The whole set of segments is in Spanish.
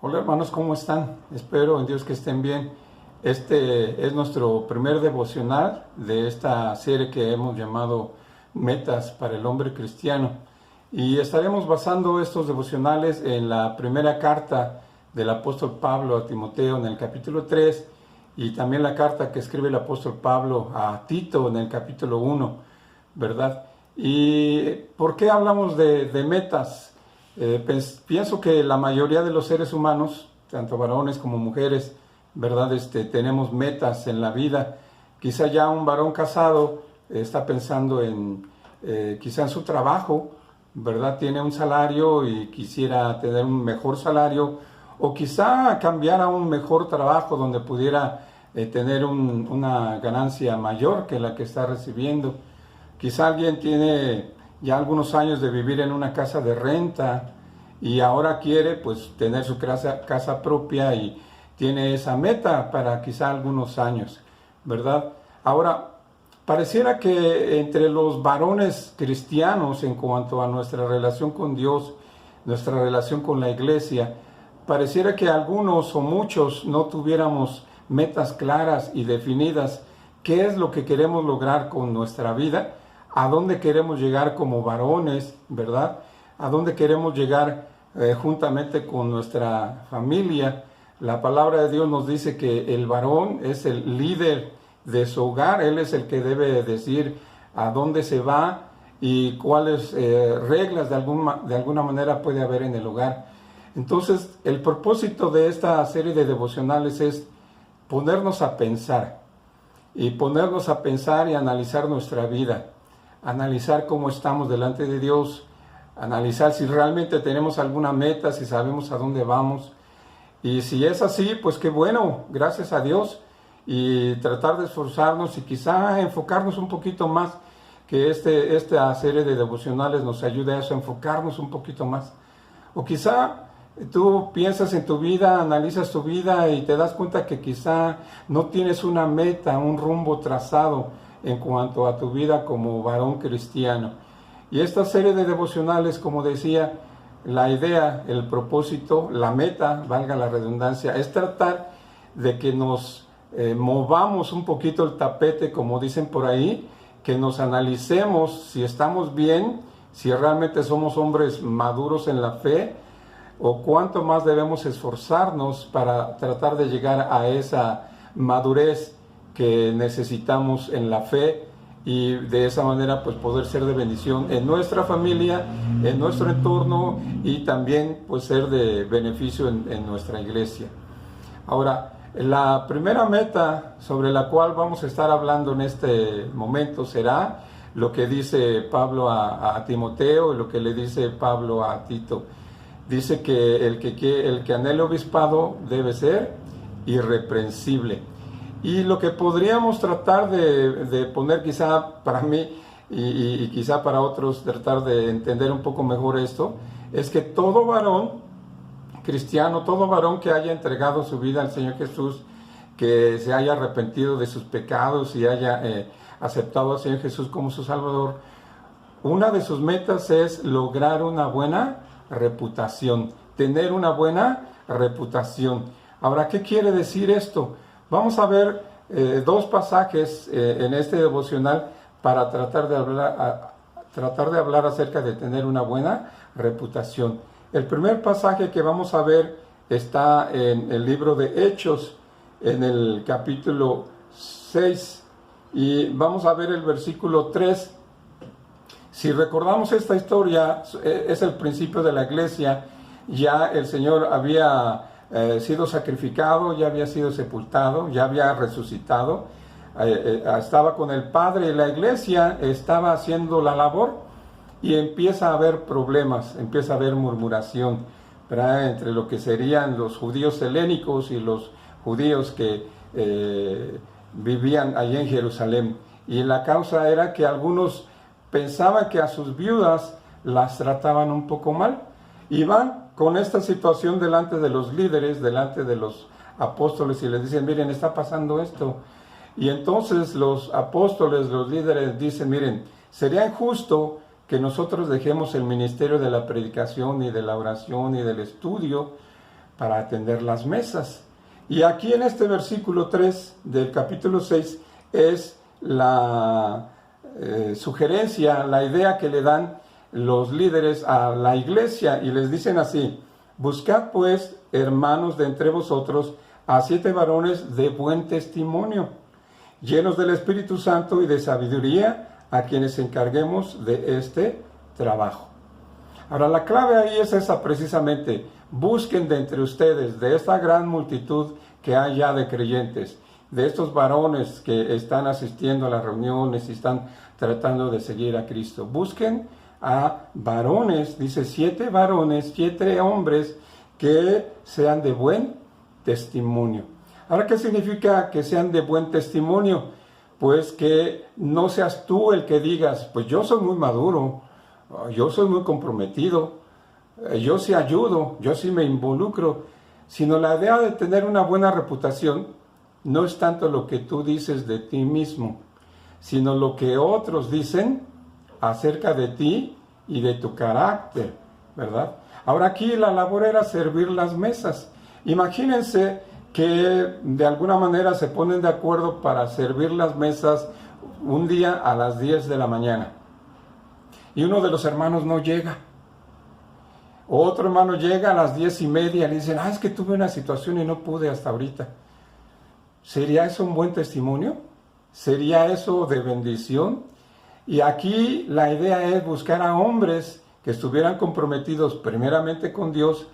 Hola hermanos, ¿cómo están? Espero en Dios que estén bien. Este es nuestro primer devocional de esta serie que hemos llamado Metas para el Hombre Cristiano. Y estaremos basando estos devocionales en la primera carta del apóstol Pablo a Timoteo en el capítulo 3 y también la carta que escribe el apóstol Pablo a Tito en el capítulo 1, ¿verdad? ¿Y por qué hablamos de metas? Pienso que la mayoría de los seres humanos, tanto varones como mujeres, ¿verdad? Tenemos metas en la vida. Quizá ya un varón casado está pensando quizá en su trabajo, ¿verdad? Tiene un salario y quisiera tener un mejor salario, o quizá cambiar a un mejor trabajo donde pudiera tener una ganancia mayor que la que está recibiendo. Quizá alguien tiene ya algunos años de vivir en una casa de renta y ahora quiere pues tener su casa propia y tiene esa meta para quizá algunos años, ¿verdad? Ahora, pareciera que entre los varones cristianos en cuanto a nuestra relación con Dios, nuestra relación con la iglesia, pareciera que algunos o muchos no tuviéramos metas claras y definidas. ¿Qué es lo que queremos lograr con nuestra vida? ¿A dónde queremos llegar como varones, verdad? ¿A dónde queremos llegar juntamente con nuestra familia? La palabra de Dios nos dice que el varón es el líder de su hogar. Él es el que debe decir a dónde se va y cuáles reglas de alguna manera puede haber en el hogar. Entonces, el propósito de esta serie de devocionales es ponernos a pensar y analizar nuestra vida, analizar cómo estamos delante de Dios, analizar si realmente tenemos alguna meta, si sabemos a dónde vamos. Y si es así, pues qué bueno, gracias a Dios. Y tratar de esforzarnos y quizá enfocarnos un poquito más, que esta serie de devocionales nos ayude a eso, a enfocarnos un poquito más. O quizá tú piensas en tu vida, analizas tu vida y te das cuenta que quizá no tienes una meta, un rumbo trazado en cuanto a tu vida como varón cristiano. Y esta serie de devocionales, como decía, la idea, el propósito, la meta, valga la redundancia, es tratar de que nos movamos un poquito el tapete, como dicen por ahí, que nos analicemos si estamos bien, si realmente somos hombres maduros en la fe, o cuánto más debemos esforzarnos para tratar de llegar a esa madurez que necesitamos en la fe y de esa manera pues poder ser de bendición en nuestra familia, en nuestro entorno y también pues ser de beneficio en nuestra iglesia. Ahora, la primera meta sobre la cual vamos a estar hablando en este momento será lo que dice Pablo a Timoteo y lo que le dice Pablo a Tito. Dice que el que anhela obispado debe ser irreprensible. Y lo que podríamos tratar de poner quizá para mí y quizá para otros, tratar de entender un poco mejor esto, es que todo varón cristiano, todo varón que haya entregado su vida al Señor Jesús, que se haya arrepentido de sus pecados y haya aceptado al Señor Jesús como su Salvador, una de sus metas es lograr una buena reputación, tener una buena reputación. Ahora, ¿qué quiere decir esto? Vamos a ver dos pasajes en este devocional para tratar de hablar acerca de tener una buena reputación. El primer pasaje que vamos a ver está en el libro de Hechos, en el capítulo 6, y vamos a ver el versículo 3. Si recordamos esta historia, es el principio de la iglesia. Ya el Señor había sido sacrificado, ya había sido sepultado, ya había resucitado, estaba con el Padre y la iglesia estaba haciendo la labor y empieza a haber problemas, empieza a haber murmuración, ¿verdad?, entre lo que serían los judíos helénicos y los judíos que vivían allí en Jerusalén. Y la causa era que algunos pensaban que a sus viudas las trataban un poco mal. Y van con esta situación delante de los líderes, delante de los apóstoles y les dicen, miren, está pasando esto. Y entonces los apóstoles, los líderes dicen, miren, sería injusto que nosotros dejemos el ministerio de la predicación y de la oración y del estudio para atender las mesas. Y aquí en este versículo 3 del capítulo 6 es la sugerencia, la idea que le dan los líderes a la iglesia, y les dicen así: buscad pues, hermanos, de entre vosotros a 7 varones de buen testimonio, llenos del Espíritu Santo y de sabiduría, a quienes encarguemos de este trabajo. Ahora, la clave ahí es esa precisamente: busquen de entre ustedes, de esta gran multitud que hay ya de creyentes, de estos varones que están asistiendo a las reuniones y están tratando de seguir a Cristo. Busquen a varones, dice 7 varones, 7 hombres que sean de buen testimonio. Ahora, ¿qué significa que sean de buen testimonio? Pues que no seas tú el que digas: pues yo soy muy maduro, yo soy muy comprometido, yo sí ayudo, yo sí me involucro, sino la idea de tener una buena reputación no es tanto lo que tú dices de ti mismo, sino lo que otros dicen acerca de ti y de tu carácter, ¿verdad? Ahora, aquí la labor era servir las mesas. Imagínense que de alguna manera se ponen de acuerdo para servir las mesas un día a las 10 de la mañana. Y uno de los hermanos no llega. Otro hermano llega a las 10:30 y le dicen: es que tuve una situación y no pude hasta ahorita. ¿Sería eso un buen testimonio? ¿Sería eso de bendición? Y aquí la idea es buscar a hombres que estuvieran comprometidos primeramente con Dios,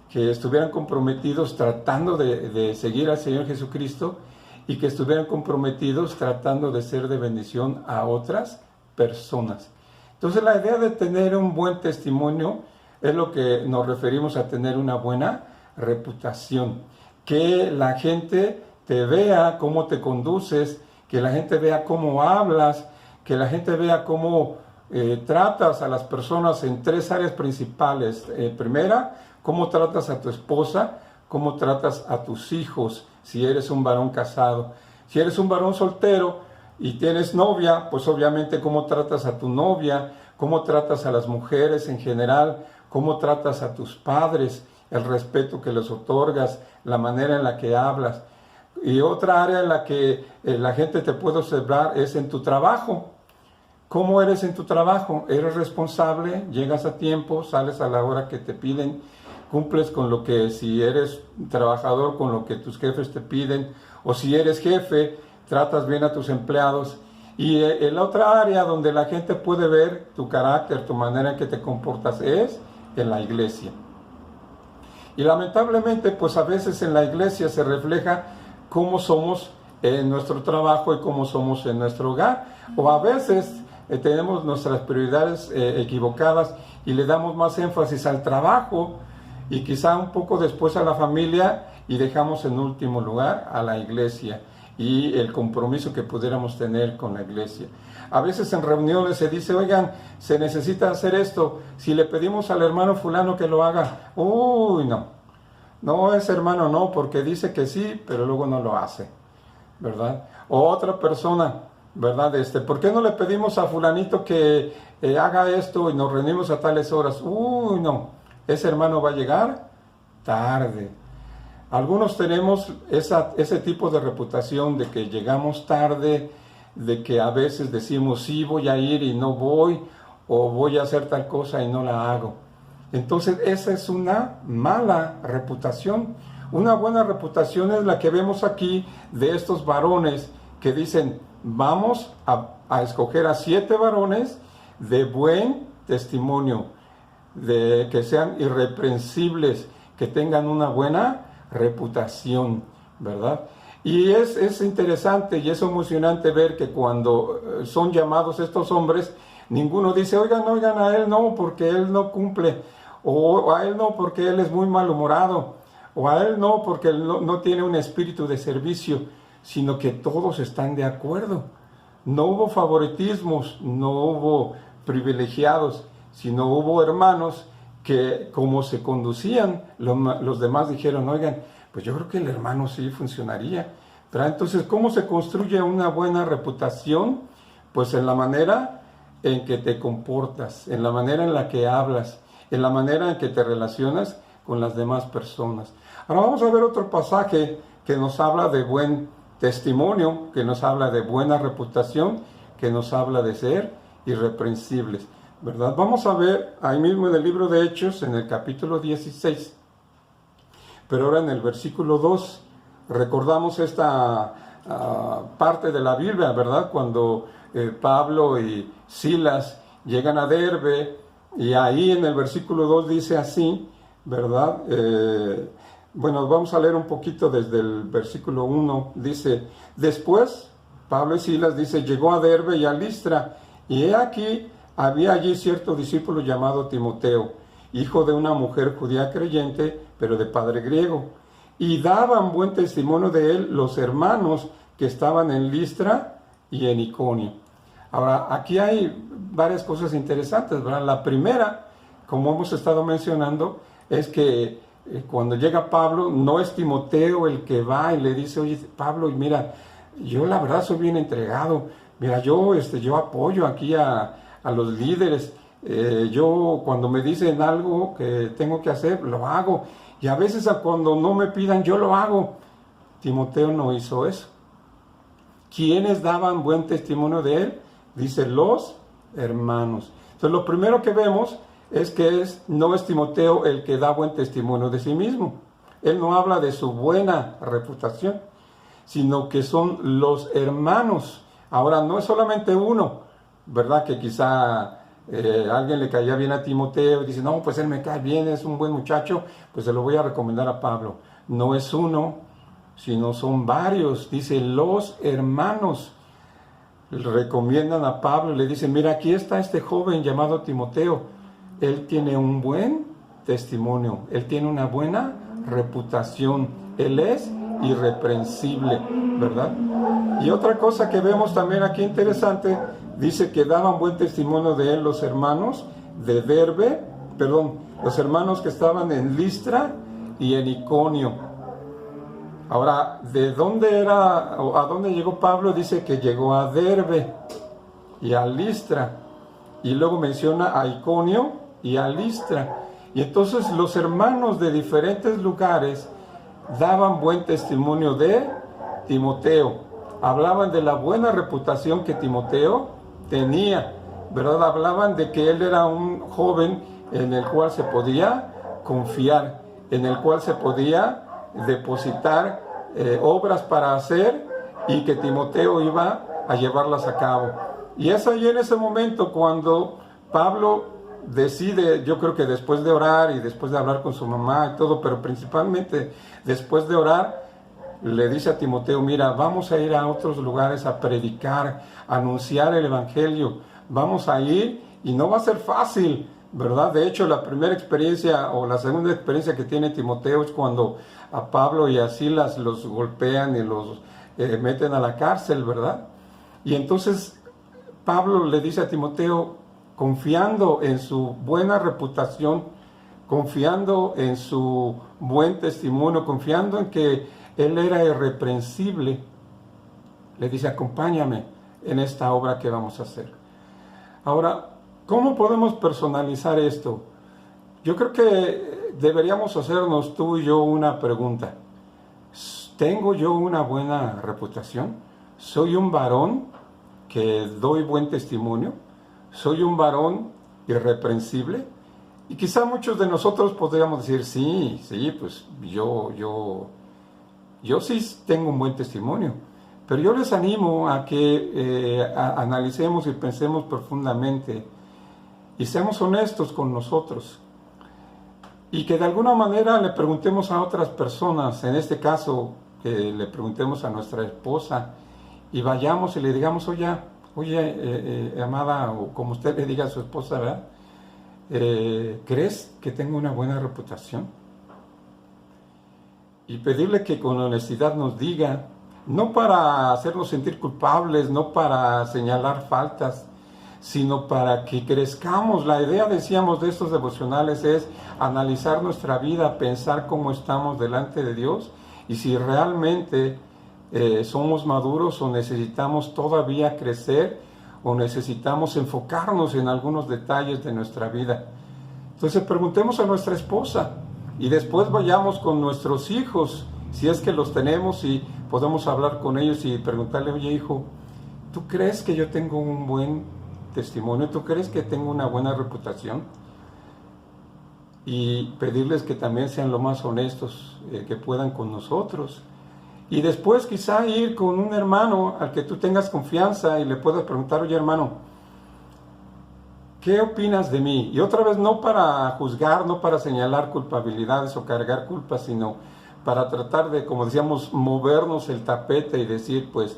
que estuvieran comprometidos tratando de seguir al Señor Jesucristo, y que estuvieran comprometidos tratando de ser de bendición a otras personas. Entonces, la idea de tener un buen testimonio es lo que nos referimos a tener una buena reputación. Que la gente te vea cómo te conduces, que la gente vea cómo hablas, que la gente vea cómo tratas a las personas en 3 áreas principales. Primera, cómo tratas a tu esposa, cómo tratas a tus hijos, si eres un varón casado. Si eres un varón soltero y tienes novia, pues obviamente cómo tratas a tu novia, cómo tratas a las mujeres en general, cómo tratas a tus padres, el respeto que les otorgas, la manera en la que hablas. Y otra área en la que la gente te puede observar es en tu trabajo. ¿Cómo eres en tu trabajo? ¿Eres responsable? ¿Llegas a tiempo? ¿Sales a la hora que te piden? ¿Cumples con lo que, si eres trabajador, con lo que tus jefes te piden? O si eres jefe, tratas bien a tus empleados. Y en la otra área donde la gente puede ver tu carácter, tu manera en que te comportas, es en la iglesia. Y lamentablemente, pues a veces en la iglesia se refleja cómo somos en nuestro trabajo y cómo somos en nuestro hogar. O a veces tenemos nuestras prioridades equivocadas y le damos más énfasis al trabajo y quizá un poco después a la familia, y dejamos en último lugar a la iglesia y el compromiso que pudiéramos tener con la iglesia. A veces en reuniones se dice: oigan, se necesita hacer esto, si le pedimos al hermano fulano que lo haga, no, ese hermano no, porque dice que sí, pero luego no lo hace, ¿verdad? O otra persona, ¿verdad? ¿Por qué no le pedimos a fulanito que haga esto y nos reunimos a tales horas? No, ese hermano va a llegar tarde. Algunos tenemos ese tipo de reputación de que llegamos tarde, de que a veces decimos: sí, voy a ir y no voy, o voy a hacer tal cosa y no la hago. Entonces, esa es una mala reputación. Una buena reputación es la que vemos aquí de estos varones que dicen: vamos a escoger a 7 varones de buen testimonio, de que sean irreprensibles, que tengan una buena reputación, ¿verdad? Y es interesante y es emocionante ver que cuando son llamados estos hombres, ninguno dice: oigan, a él no, porque él no cumple, o a él no, porque él es muy malhumorado, o a él no, porque él no tiene un espíritu de servicio, sino que todos están de acuerdo. No hubo favoritismos, no hubo privilegiados, sino hubo hermanos que, como se conducían, los demás dijeron: oigan, pues yo creo que el hermano sí funcionaría. Pero entonces, ¿cómo se construye una buena reputación? Pues en la manera en que te comportas, en la manera en la que hablas, en la manera en que te relacionas con las demás personas. Ahora vamos a ver otro pasaje que nos habla de buen testimonio, que nos habla de buena reputación, que nos habla de ser irreprensibles, ¿verdad? Vamos a ver ahí mismo en el libro de Hechos, en el capítulo 16, pero ahora en el versículo 2, recordamos esta parte de la Biblia, ¿verdad? Cuando Pablo y Silas llegan a Derbe, y ahí en el versículo 2 dice así, ¿verdad? Bueno, vamos a leer un poquito desde el versículo 1. Dice, después, Pablo y Silas, dice, llegó a Derbe y a Listra, y he aquí, había allí cierto discípulo llamado Timoteo, hijo de una mujer judía creyente, pero de padre griego, y daban buen testimonio de él los hermanos que estaban en Listra y en Iconio. Ahora, aquí hay varias cosas interesantes, ¿verdad? La primera, como hemos estado mencionando, es que cuando llega Pablo, no es Timoteo el que va y le dice, oye, Pablo, mira, yo la verdad soy bien entregado, mira, yo apoyo aquí a los líderes, yo cuando me dicen algo que tengo que hacer, lo hago, y a veces cuando no me pidan, yo lo hago. Timoteo no hizo eso. ¿Quiénes daban buen testimonio de él? Dice, los hermanos. Entonces, lo primero que vemos es que no es Timoteo el que da buen testimonio de sí mismo. Él no habla de su buena reputación, sino que son los hermanos. Ahora, no es solamente uno, ¿verdad? Que quizá alguien le caía bien a Timoteo y dice, no, pues él me cae bien, es un buen muchacho, pues se lo voy a recomendar a Pablo. No es uno, sino son varios. Dice, los hermanos le recomiendan a Pablo y le dicen, mira, aquí está este joven llamado Timoteo. Él tiene un buen testimonio, él tiene una buena reputación, él es irreprensible, ¿verdad? Y otra cosa que vemos también aquí interesante, dice que daban buen testimonio de él los hermanos de Derbe, los hermanos que estaban en Listra y en Iconio. Ahora, ¿de dónde era o a dónde llegó Pablo? Dice que llegó a Derbe y a Listra, y luego menciona a Iconio y a Listra. Y entonces los hermanos de diferentes lugares daban buen testimonio de Timoteo. Hablaban de la buena reputación que Timoteo tenía, ¿verdad? Hablaban de que él era un joven en el cual se podía confiar, en el cual se podía depositar obras para hacer y que Timoteo iba a llevarlas a cabo. Y es ahí en ese momento cuando Pablo decide, yo creo que después de orar y después de hablar con su mamá y todo, pero principalmente después de orar, le dice a Timoteo, mira, vamos a ir a otros lugares a predicar, a anunciar el evangelio, vamos a ir y no va a ser fácil, ¿verdad? De hecho, la primera experiencia o la segunda experiencia que tiene Timoteo es cuando a Pablo y a Silas los golpean y los meten a la cárcel, ¿verdad? Y entonces Pablo le dice a Timoteo, confiando en su buena reputación, confiando en su buen testimonio, confiando en que él era irreprensible, le dice, acompáñame en esta obra que vamos a hacer. Ahora, ¿cómo podemos personalizar esto? Yo creo que deberíamos hacernos tú y yo una pregunta. ¿Tengo yo una buena reputación? ¿Soy un varón que doy buen testimonio? ¿Soy un varón irreprensible? Y quizá muchos de nosotros podríamos decir, sí, pues yo sí tengo un buen testimonio. Pero yo les animo a que analicemos y pensemos profundamente y seamos honestos con nosotros. Y que de alguna manera le preguntemos a otras personas, en este caso, que le preguntemos a nuestra esposa y vayamos y le digamos, oye, amada, o como usted le diga a su esposa, ¿verdad? ¿Crees que tengo una buena reputación? Y pedirle que con honestidad nos diga, no para hacernos sentir culpables, no para señalar faltas, sino para que crezcamos. La idea, decíamos, de estos devocionales es analizar nuestra vida, pensar cómo estamos delante de Dios y si realmente somos maduros o necesitamos todavía crecer o necesitamos enfocarnos en algunos detalles de nuestra vida. Entonces preguntemos a nuestra esposa, Y después vayamos con nuestros hijos, si es que los tenemos, y podemos hablar con ellos y preguntarle, oye hijo, ¿tú crees que yo tengo un buen testimonio? ¿Tú crees que tengo una buena reputación? Y pedirles que también sean lo más honestos que puedan con nosotros. Y después quizá ir con un hermano al que tú tengas confianza y le puedas preguntar, oye hermano, ¿qué opinas de mí? Y otra vez, no para juzgar, no para señalar culpabilidades o cargar culpas, sino para tratar de, como decíamos, movernos el tapete y decir, pues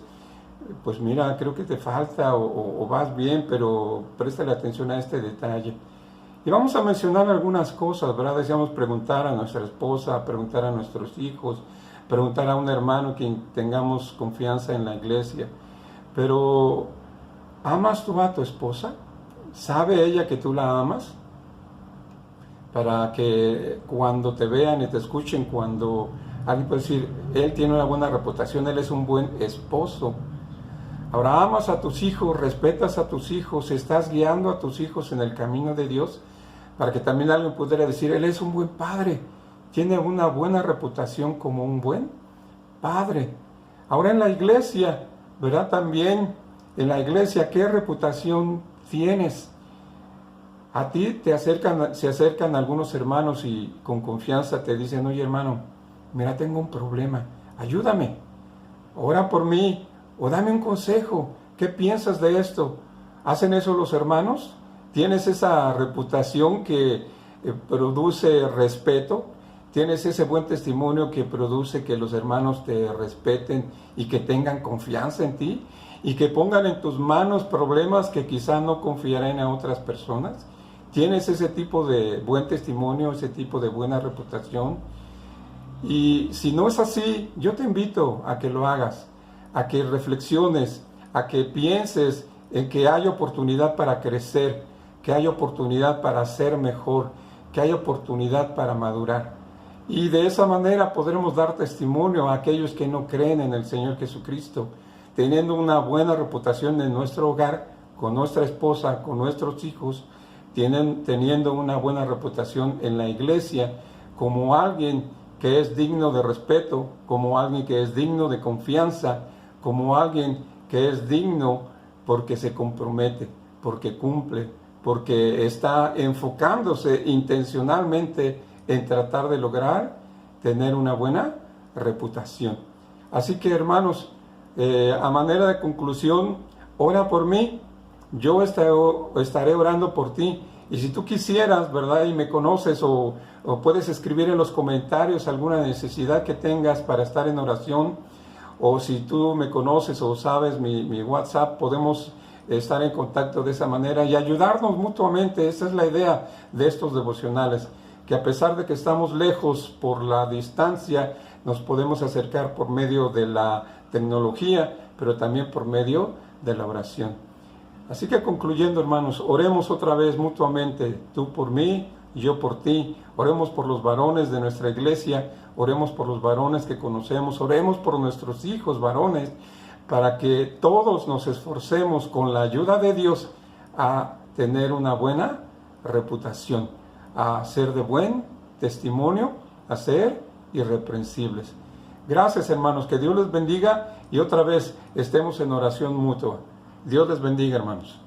mira, creo que te falta o vas bien, pero préstale atención a este detalle. Y vamos a mencionar algunas cosas, ¿verdad? Decíamos preguntar a nuestra esposa, preguntar a nuestros hijos, preguntar a un hermano quien tengamos confianza en la iglesia. Pero, ¿amas tú a tu esposa? ¿Sabe ella que tú la amas? Para que cuando te vean y te escuchen, cuando alguien puede decir, él tiene una buena reputación, él es un buen esposo. Ahora, amas a tus hijos, respetas a tus hijos, estás guiando a tus hijos en el camino de Dios, para que también alguien pudiera decir, él es un buen padre, tiene una buena reputación como un buen padre. Ahora en la iglesia, ¿verdad? También en la iglesia, ¿qué reputación tienes? A ti se acercan algunos hermanos y con confianza te dicen, oye hermano, mira, tengo un problema, ayúdame, ora por mí, o dame un consejo, ¿qué piensas de esto? ¿Hacen eso los hermanos? ¿Tienes esa reputación que produce respeto? ¿Tienes ese buen testimonio que produce que los hermanos te respeten y que tengan confianza en ti? Y que pongan en tus manos problemas que quizá no confiarán a otras personas. ¿Tienes ese tipo de buen testimonio, ese tipo de buena reputación? Y si no es así, yo te invito a que lo hagas, a que reflexiones, a que pienses en que hay oportunidad para crecer, que hay oportunidad para ser mejor, que hay oportunidad para madurar. Y de esa manera podremos dar testimonio a aquellos que no creen en el Señor Jesucristo, teniendo una buena reputación en nuestro hogar, con nuestra esposa, con nuestros hijos, teniendo una buena reputación en la iglesia, como alguien que es digno de respeto, como alguien que es digno de confianza, como alguien que es digno porque se compromete, porque cumple, porque está enfocándose intencionalmente en tratar de lograr tener una buena reputación. Así que hermanos, a manera de conclusión, ora por mí, yo estaré orando por ti. Y si tú quisieras, ¿verdad? Y me conoces o puedes escribir en los comentarios alguna necesidad que tengas para estar en oración, o si tú me conoces o sabes mi WhatsApp, podemos estar en contacto de esa manera y ayudarnos mutuamente. Esa es la idea de estos devocionales, que a pesar de que estamos lejos por la distancia, nos podemos acercar por medio de la tecnología, pero también por medio de la oración. Así que concluyendo, hermanos, oremos otra vez mutuamente, tú por mí, yo por ti. Oremos por los varones de nuestra iglesia, oremos por los varones que conocemos, oremos por nuestros hijos varones, para que todos nos esforcemos con la ayuda de Dios a tener una buena reputación, a ser de buen testimonio, a ser irreprensibles. Gracias, hermanos, que Dios les bendiga y otra vez estemos en oración mutua. Dios les bendiga, hermanos.